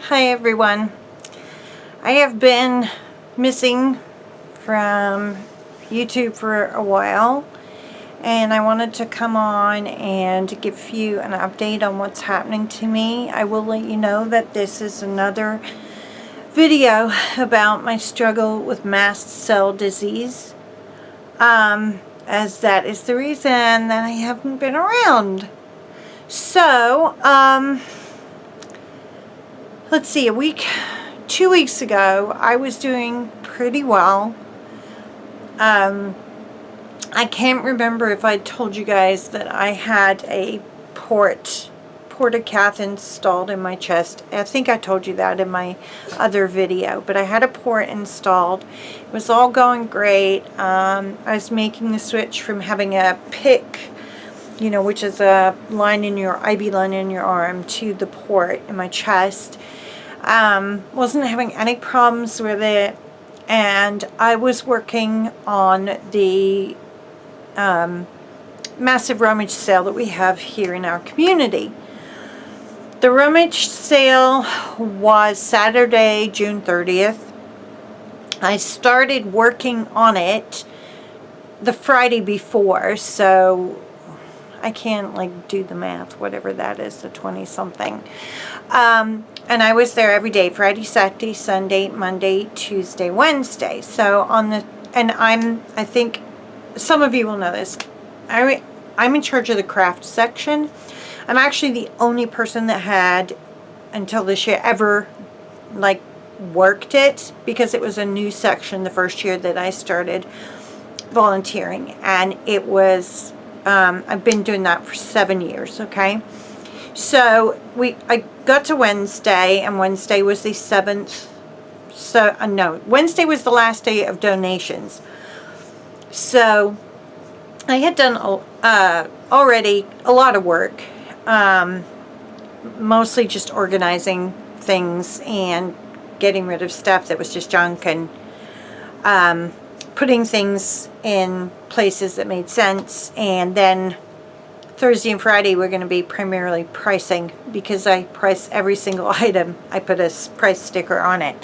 Hi everyone. I have been missing from YouTube for a while, and I wanted to come on and give you an update on what's happening to me. I will let you know that this is another video about my struggle with mast cell disease, as that is the reason that I haven't been around. So, let's see, 2 weeks ago, I was doing pretty well. I can't remember if I told you guys that I had a portacath installed in my chest. I think I told you that in my other video, but I had a port installed. It was all going great. I was making the switch from having a PIC, which is a line in your IV line in your arm, to the port in my chest. Wasn't having any problems with it, and I was working on the massive rummage sale that we have here in our community. The rummage sale was Saturday, June 30th. I started working on it the Friday before, so I can't do the math, whatever that is, the 20-something. And I was there every day, Friday, Saturday, Sunday, Monday, Tuesday, Wednesday. So I think some of you will know this. I'm in charge of the craft section. I'm actually the only person that had, until this year, ever worked it, because it was a new section the first year that I started volunteering, and it was I've been doing that for 7 years. Okay, so I got to Wednesday, and Wednesday was the 7th. So no, Wednesday was the last day of donations. So I had done already a lot of work, mostly just organizing things and getting rid of stuff that was just junk, and putting things in places that made sense. And then Thursday and Friday we're going to be primarily pricing, because I price every single item. I put a price sticker on it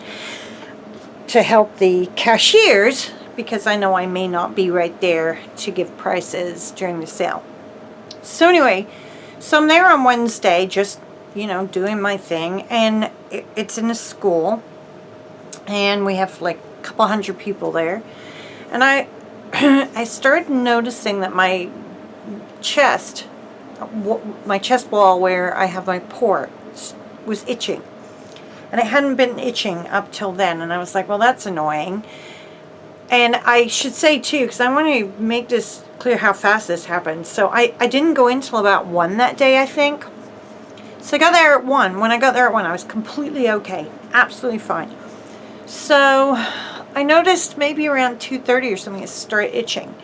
to help the cashiers, because I know I may not be right there to give prices during the sale. So anyway, so I'm there on Wednesday, just doing my thing, and it's in a school, and we have a couple hundred people there. And I started noticing that my chest wall, where I have my port, was itching. And it hadn't been itching up till then. And I was like, well, that's annoying. And I should say, too, because I want to make this clear how fast this happened. So I didn't go in till about 1 that day, I think. So I got there at 1. When I got there at 1, I was completely okay. Absolutely fine. So I noticed maybe around 2:30 or something it started itching.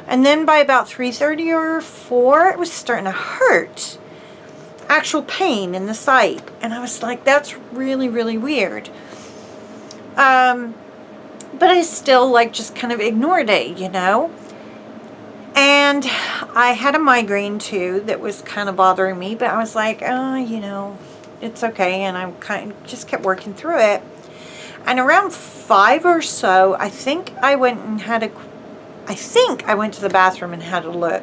And then by about 3:30 or 4, it was starting to hurt. Actual pain in the site. And I was like, that's really, really weird. But I still just kind of ignored it, And I had a migraine too that was kind of bothering me, but I was like, oh, it's okay. And I kind of just kept working through it. And around 5 or so, I think I went to the bathroom and had a look.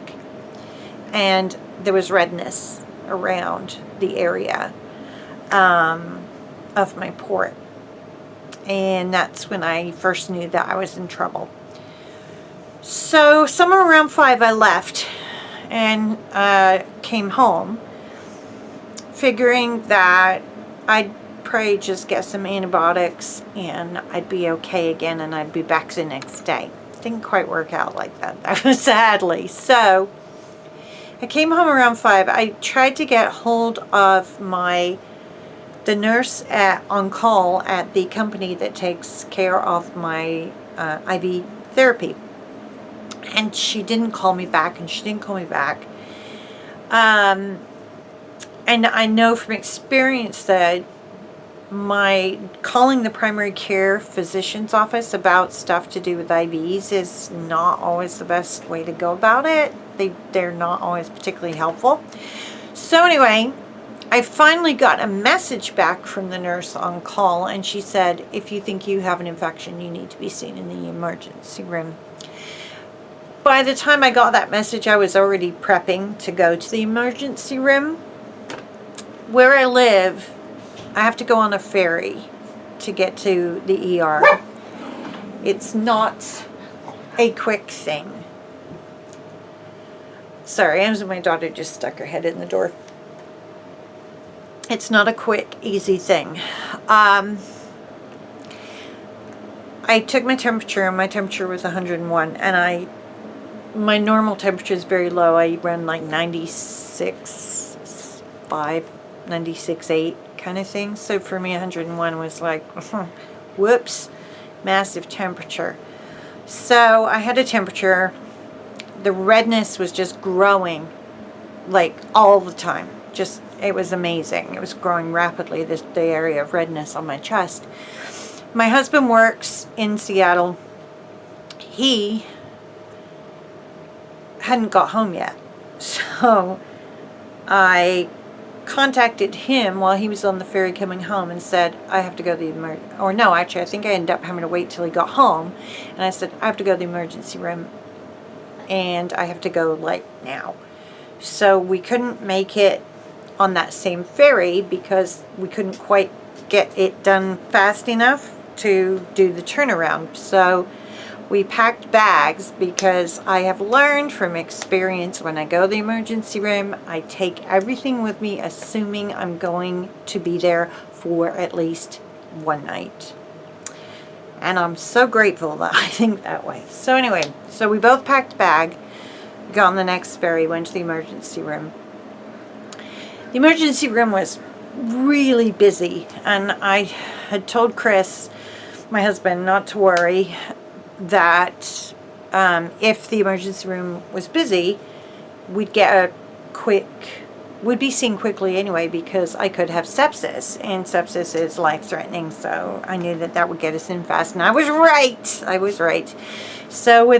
And there was redness around the area of my port. And that's when I first knew that I was in trouble. So somewhere around 5, I left and came home, figuring that I'd probably just get some antibiotics and I'd be okay again, and I'd be back the next day. Didn't quite work out like that, sadly. So I came home around 5. I tried to get hold of the nurse on call at the company that takes care of my IV therapy, and she didn't call me back, and I know from experience that calling the primary care physician's office about stuff to do with IVs is not always the best way to go about it. They're not always particularly helpful. So anyway, I finally got a message back from the nurse on call, and she said, if you think you have an infection, you need to be seen in the emergency room. By the time I got that message, I was already prepping to go to the emergency room. Where I live, I have to go on a ferry to get to the ER. It's not a quick thing. Sorry, my daughter just stuck her head in the door. It's not a quick, easy thing. I took my temperature, and my temperature was 101, and my normal temperature is very low. I run like 96.5, 96.8 kind of thing. So for me, 101 was like, whoops, massive temperature. So I had a temperature. The redness was just growing like all the time. Just, it was amazing. It was growing rapidly, the area of redness on my chest. My husband works in Seattle. He hadn't got home yet. So I contacted him while he was on the ferry coming home and said, I have to go to the I think I ended up having to wait till he got home. And I said, I have to go to the emergency room, and I have to go like now. So we couldn't make it on that same ferry because we couldn't quite get it done fast enough to do the turnaround. So we packed bags, because I have learned from experience, when I go to the emergency room, I take everything with me, assuming I'm going to be there for at least one night. And I'm so grateful that I think that way. So anyway, so we both packed a bag, got on the next ferry, went to the emergency room. The emergency room was really busy, and I had told Chris, my husband, not to worry, that if the emergency room was busy, we'd be seen quickly anyway, because I could have sepsis, and sepsis is life-threatening, so I knew that would get us in fast, and I was right. So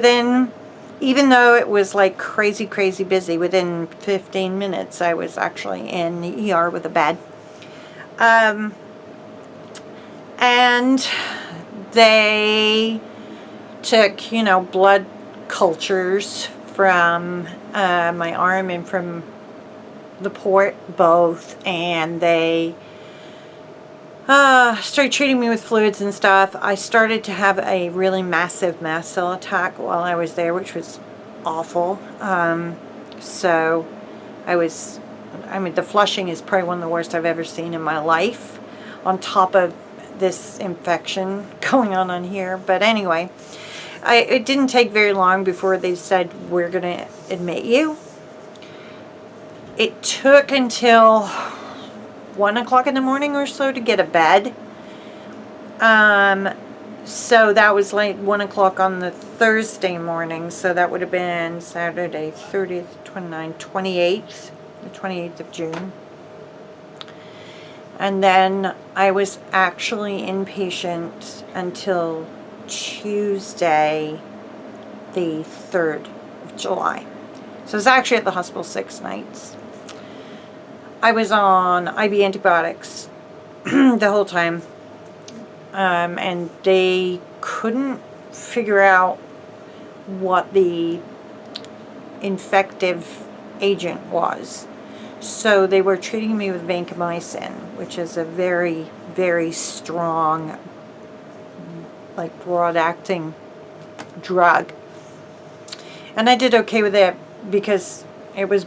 even though it was like crazy busy, within 15 minutes I was actually in the ER with a bed. And they took, blood cultures from my arm and from the port, both, and they started treating me with fluids and stuff. I started to have a really massive mast cell attack while I was there, which was awful. So the flushing is probably one of the worst I've ever seen in my life, on top of this infection going on here. But anyway, it didn't take very long before they said, we're going to admit you. It took until 1 o'clock in the morning or so to get a bed. So that was like 1 o'clock on the Thursday morning. So that would have been Saturday, 30th, 29th, 28th, the 28th of June. And then I was actually inpatient until Tuesday, the 3rd of July. So I was actually at the hospital 6 nights. I was on IV antibiotics the whole time. And they couldn't figure out what the infective agent was. So they were treating me with vancomycin, which is a very, very strong, like, broad-acting drug. And I did okay with it because it was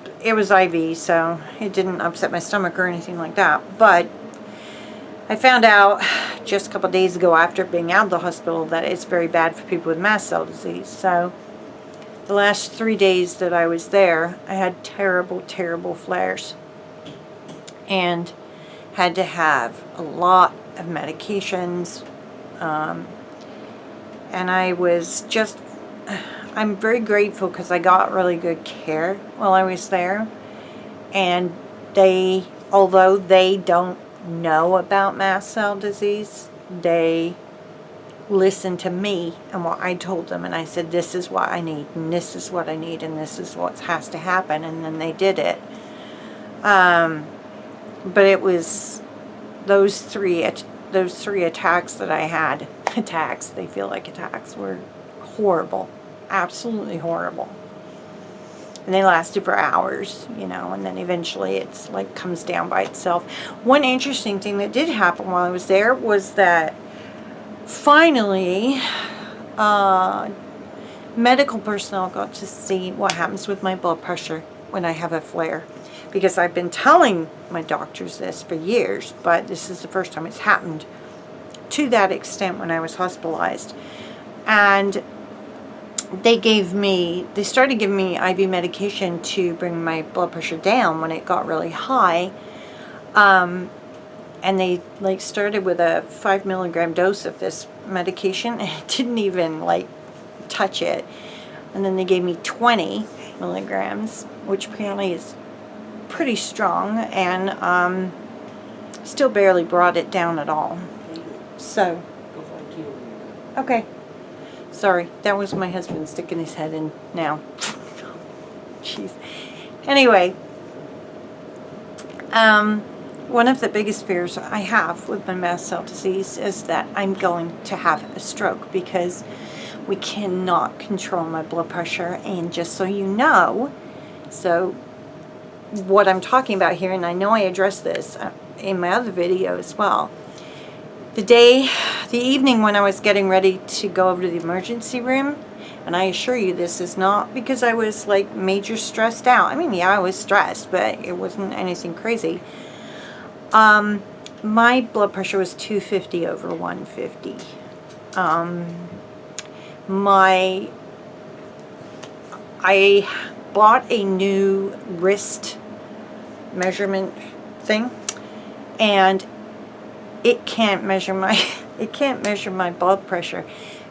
IV, so it didn't upset my stomach or anything like that. But I found out just a couple of days ago, after being out of the hospital, that it's very bad for people with mast cell disease. So the last 3 days that I was there, I had terrible, terrible flares, and had to have a lot of medications. And I was just, I'm very grateful because I got really good care while I was there. And although they don't know about mast cell disease, they listened to me and what I told them, and I said, this is what I need, and this is what I need, and this is what has to happen, and then they did it. but it was those three attacks that I had. Attacks, they feel like attacks, were horrible. Absolutely horrible. And they lasted for hours, you know, and then eventually it's like comes down by itself. One interesting thing that did happen while I was there was that finally medical personnel got to see what happens with my blood pressure when I have a flare. Because I've been telling my doctors this for years, but this is the first time it's happened to that extent when I was hospitalized. And they started giving me IV medication to bring my blood pressure down when it got really high. And they like started with a 5 milligram dose of this medication, and it didn't even like touch it. And then they gave me 20 milligrams, which apparently is pretty strong, and still barely brought it down at all. So, okay. Sorry, that was my husband sticking his head in now. Jeez. Anyway, one of the biggest fears I have with my mast cell disease is that I'm going to have a stroke, because we cannot control my blood pressure. And just so you know, so what I'm talking about here, and I know I addressed this in my other video as well, the evening when I was getting ready to go over to the emergency room, and I assure you this is not because I was like major stressed out. I mean, yeah, I was stressed, but it wasn't anything crazy. My blood pressure was 250 over 150. I bought a new wrist measurement thing, and it can't measure my blood pressure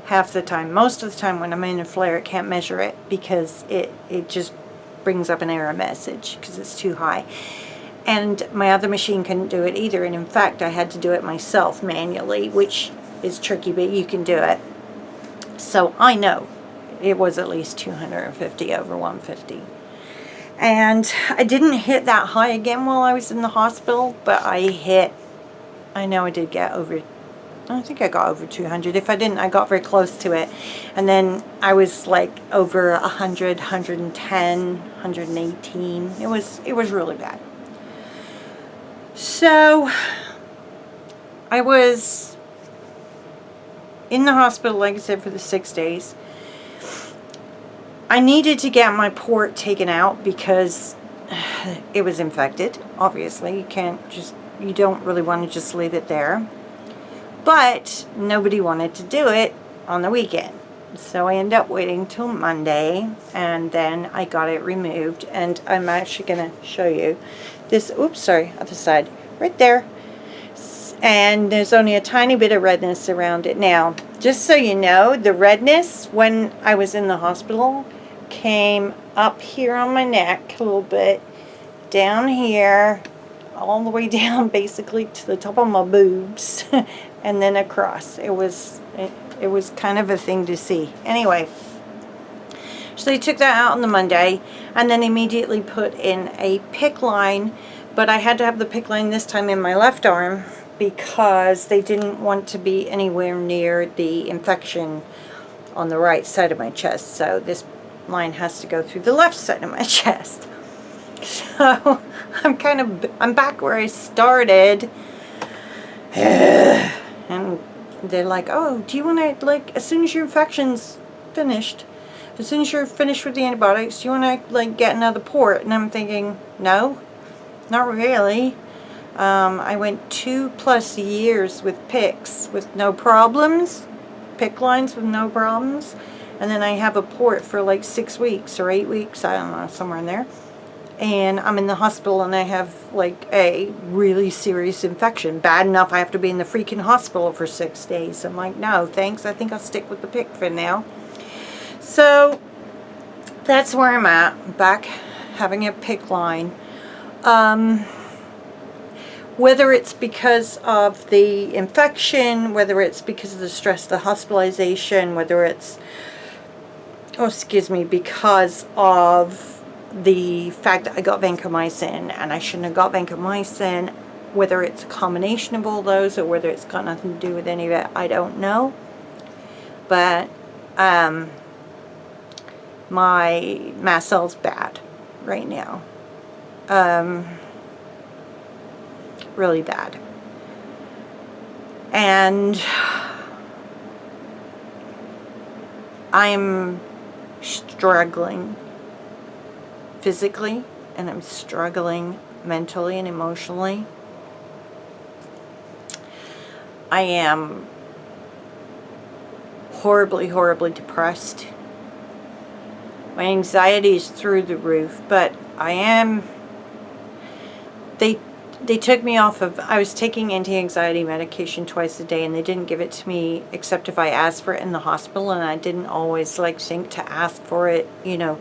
half the time. Most of the time when I'm in a flare, it can't measure it because it just brings up an error message because it's too high. And my other machine couldn't do it either, and in fact I had to do it myself manually, which is tricky, but you can do it. So I know it was at least 250 over 150. And I didn't hit that high again while I was in the hospital, but I know I did get over, I think I got over 200. If I didn't, I got very close to it. And then I was like over 100, 110, 118. It was really bad. So I was in the hospital, like I said, for the 6 days. I needed to get my port taken out because it was infected. Obviously, you don't really want to just leave it there. But nobody wanted to do it on the weekend. So I ended up waiting till Monday, and then I got it removed. And I'm actually going to show you this. Oops, sorry, other side. Right there. And there's only a tiny bit of redness around it. Now, just so you know, the redness when I was in the hospital came up here on my neck a little bit, down here, all the way down basically to the top of my boobs, and then across. It was kind of a thing to see. Anyway, so they took that out on the Monday, and then immediately put in a PICC line, but I had to have the PICC line this time in my left arm because they didn't want to be anywhere near the infection on the right side of my chest. So this line has to go through the left side of my chest. So I'm back where I started. And they're like, oh, do you want to, like, as soon as your infection's finished, as soon as you're finished with the antibiotics, do you want to, like, get another port? And I'm thinking, no, not really. I went 2+ years with PICCs with no problems, PICC lines with no problems, and then I have a port for like 6 weeks or 8 weeks, I don't know, somewhere in there. And I'm in the hospital and I have like a really serious infection. Bad enough I have to be in the freaking hospital for 6 days. I'm like, no, thanks. I think I'll stick with the PICC for now. So that's where I'm at. Back having a PICC line. Whether it's because of the infection, whether it's because of the stress of the hospitalization, whether it's, because of the fact that I got vancomycin and I shouldn't have got vancomycin, Whether it's a combination of all those or whether it's got nothing to do with any of it, I don't know. But my mast cell's bad right now. Really bad. And I'm struggling physically, and I'm struggling mentally and emotionally. I am horribly, horribly depressed. My anxiety is through the roof, but they took me off of, I was taking anti-anxiety medication twice a day, and they didn't give it to me except if I asked for it in the hospital, and I didn't always think to ask for it,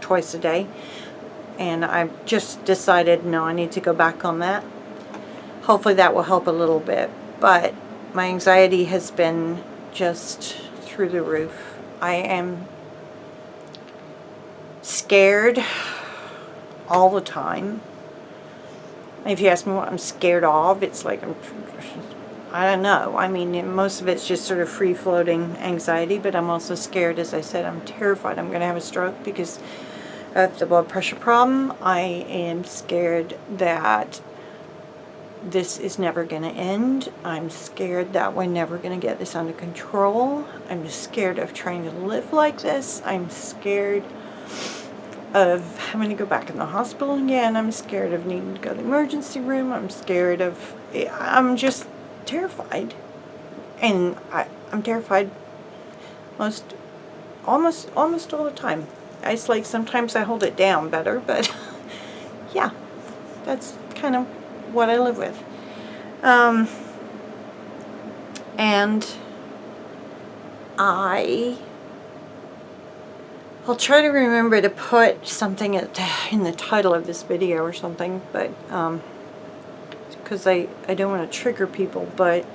twice a day. And I just decided, no, I need to go back on that. Hopefully that will help a little bit, but my anxiety has been just through the roof. I am scared all the time. If you ask me what I'm scared of, it's like I don't know. I mean, most of it's just sort of free-floating anxiety, but I'm also scared, as I said, I'm terrified I'm going to have a stroke because of the blood pressure problem. I am scared that this is never going to end. I'm scared that we're never going to get this under control. I'm scared of trying to live like this. I'm scared of having to go back in the hospital again. I'm scared of needing to go to the emergency room. I'm just terrified. And I'm terrified almost all the time. It's like sometimes I hold it down better, but yeah, that's kind of what I live with. And I'll try to remember to put something in the title of this video or something, but because I don't want to trigger people, but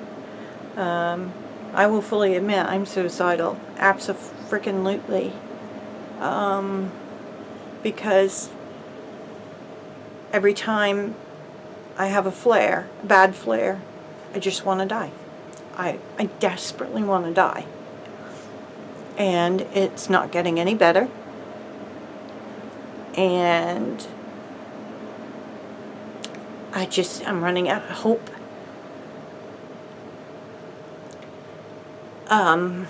I will fully admit I'm suicidal, abso-freaking-lutely, because every time I have a bad flare, I just want to die. I desperately want to die. And it's not getting any better. And I'm running out of hope. I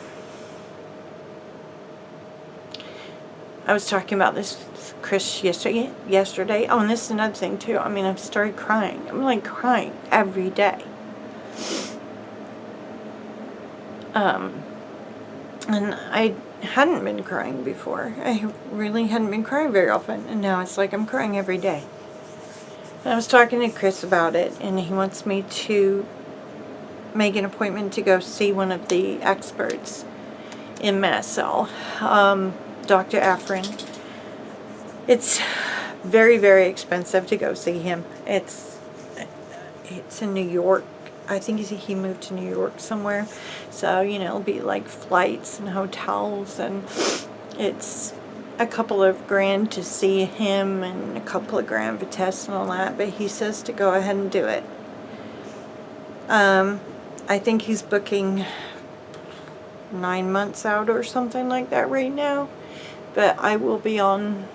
was talking about this with Chris yesterday. Oh, and this is another thing too. I mean, I've started crying. I'm like crying every day. And I hadn't been crying before. I really hadn't been crying very often, and now it's like I'm crying every day. And I was talking to Chris about it, and he wants me to make an appointment to go see one of the experts in mast cell, Dr. Afrin. It's very, very expensive to go see him. It's in New York. I think he moved to New York somewhere. So, it'll be like flights and hotels, and it's a couple of grand to see him and a couple of grand for tests and all that, but he says to go ahead and do it. I think he's booking 9 months out or something like that right now, but I will be on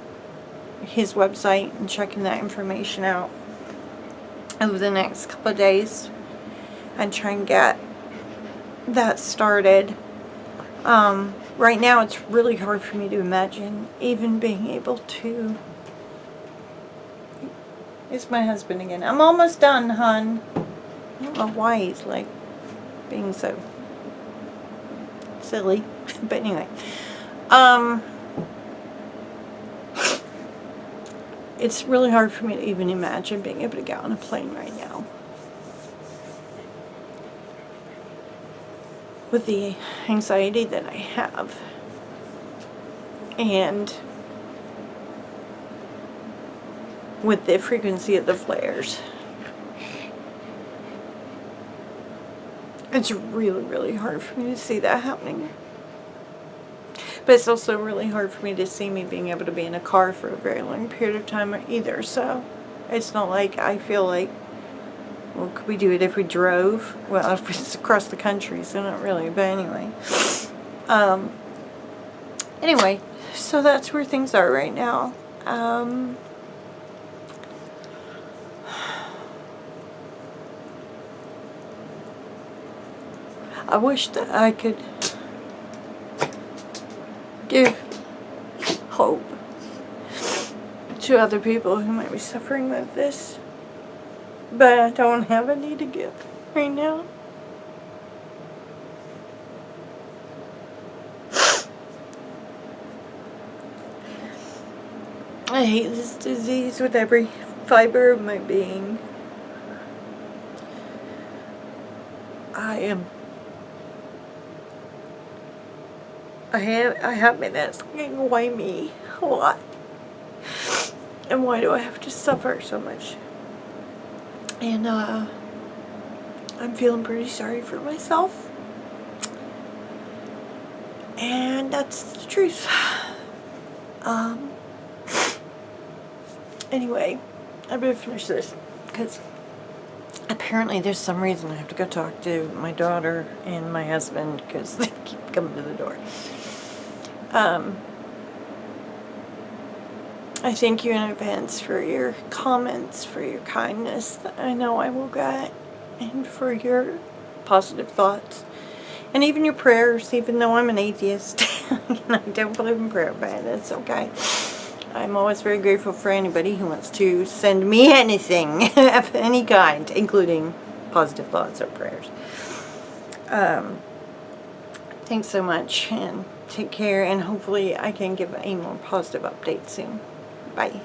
his website and checking that information out over the next couple of days and try and get that started. Right now it's really hard for me to imagine even being able to... It's my husband again. I'm almost done, hon. I don't know why he's like being so silly. But anyway. It's really hard for me to even imagine being able to get on a plane right now. With the anxiety that I have. And with the frequency of the flares. It's really, really hard for me to see that happening. But it's also really hard for me to see me being able to be in a car for a very long period of time either. So it's not like I feel like Well, could we do it if we drove? Well, if it's across the country, so not really, but anyway. Anyway, so that's where things are right now. I wish that I could give hope to other people who might be suffering with this, but I don't have any to give right now. I hate this disease with every fiber of my being. I have been asking why me a lot. And why do I have to suffer so much? And I'm feeling pretty sorry for myself. And that's the truth. Anyway, I better finish this because apparently there's some reason I have to go talk to my daughter and my husband because they keep coming to the door. I thank you in advance for your comments, for your kindness that I know I will get, and for your positive thoughts. And even your prayers, even though I'm an atheist and I don't believe in prayer, but that's okay. I'm always very grateful for anybody who wants to send me anything of any kind, including positive thoughts or prayers. Thanks so much, and take care, and hopefully I can give a more positive update soon. Bye.